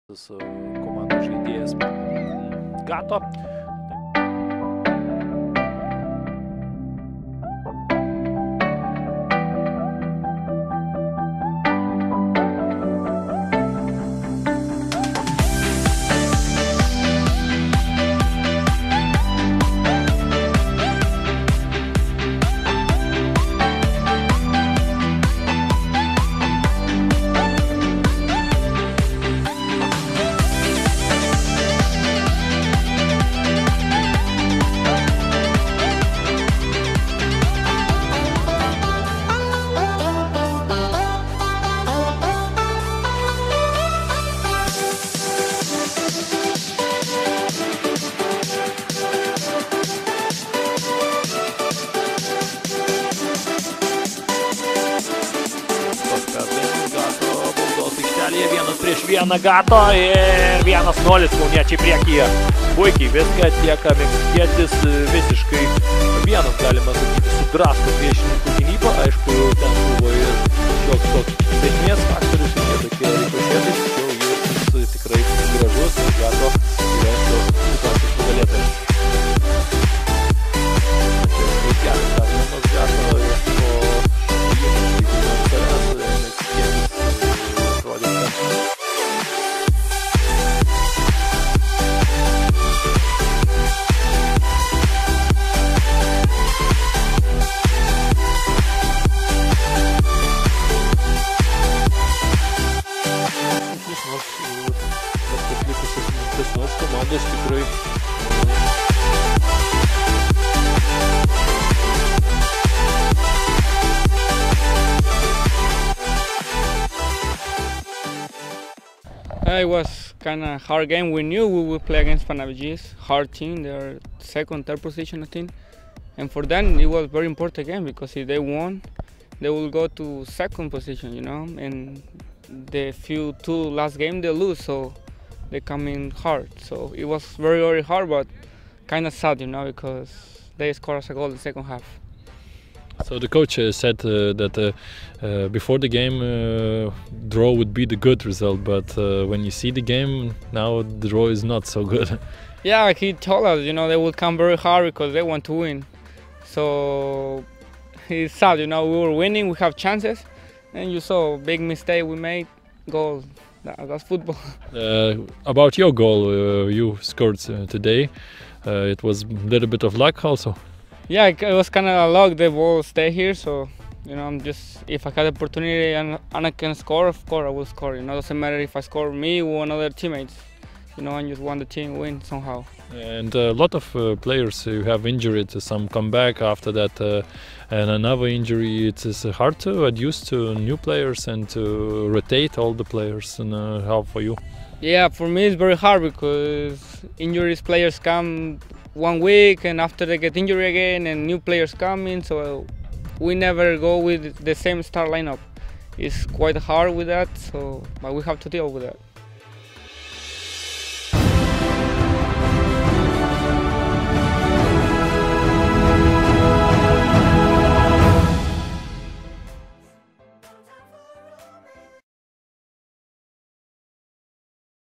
Komandos žaidėjas Gato. Vienas prieš vieną Gato ir 1-0 kauniečiai priekyje. Puikiai viską atlieka meksikietis, visiškai vienas, galima sakyti, sudrasko priešininkų gynybą. Aišku, ten buvo ir šioks toks sėkmės faktorius, ir jie tokie rikošėtai, tačiau jis tikrai gražus, Gato gyventų situacijos nugalėtojas. Komandos tikrai it was kind of hard game. We knew we would play against Panavagis, hard team. They're second, third position, I think. And for them, it was very important game because if they won, they will go to second position, you know. And the two last game they lose, so they come in hard. So it was very, very hard, but kind of sad, you know, because they scored us a goal in the second half. So the coach said that before the game draw would be the good result, but when you see the game now, the draw is not so good. Yeah, he told us, you know, they would come very hard because they want to win. So it's sad, you know, we were winning, we have chances, and you saw big mistake we made, goal. That's football. About your goal you scored today, it was a little bit of luck also. Yeah, it was kind of luck. The ball stay here, so you know, I'm just, if I had the opportunity and I can score, of course I will score. You know, it doesn't matter if I score me or another teammates. You know, I just want the team to win somehow. And a lot of players who have injured, some come back after that, and another injury. It is hard to adjust to new players and to rotate all the players. And how for you? Yeah, for me it's very hard because injuries players come 1 week and after they get injured again and new players come in, so we never go with the same start lineup. It's quite hard with that, so but we have to deal with that.